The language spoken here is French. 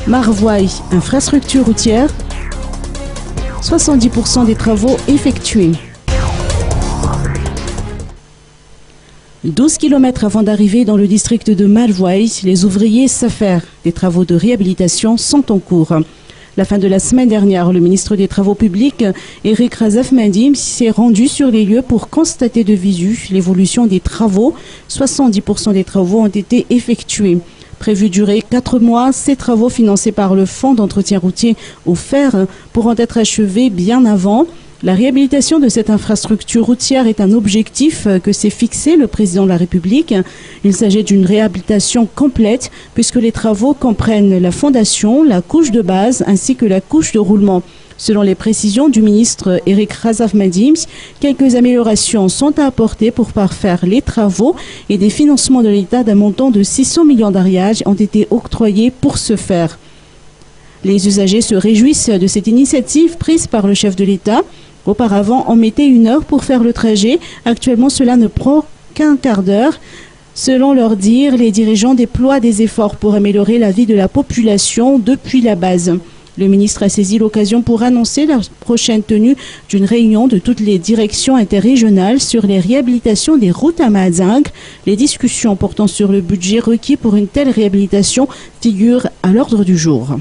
Marvoy, infrastructure routière, 70% des travaux effectués. 12 km avant d'arriver dans le district de Marvoy, les ouvriers s'affairent. Des travaux de réhabilitation sont en cours. La fin de la semaine dernière, le ministre des Travaux publics, Eric Razaf-Mendim, s'est rendu sur les lieux pour constater de visu l'évolution des travaux. 70% des travaux ont été effectués. Prévu durer 4 mois, ces travaux financés par le Fonds d'entretien routier au fer pourront être achevés bien avant. La réhabilitation de cette infrastructure routière est un objectif que s'est fixé le président de la République. Il s'agit d'une réhabilitation complète puisque les travaux comprennent la fondation, la couche de base ainsi que la couche de roulement. Selon les précisions du ministre Eric Razaf-Mendim, quelques améliorations sont à apporter pour parfaire les travaux et des financements de l'État d'un montant de 600 millions d'ariages ont été octroyés pour ce faire. Les usagers se réjouissent de cette initiative prise par le chef de l'État. Auparavant, on mettait 1 heure pour faire le trajet. Actuellement, cela ne prend qu'un quart d'heure. Selon leur dire, les dirigeants déploient des efforts pour améliorer la vie de la population depuis la base. Le ministre a saisi l'occasion pour annoncer la prochaine tenue d'une réunion de toutes les directions interrégionales sur les réhabilitations des routes à Mazing. Les discussions portant sur le budget requis pour une telle réhabilitation figurent à l'ordre du jour.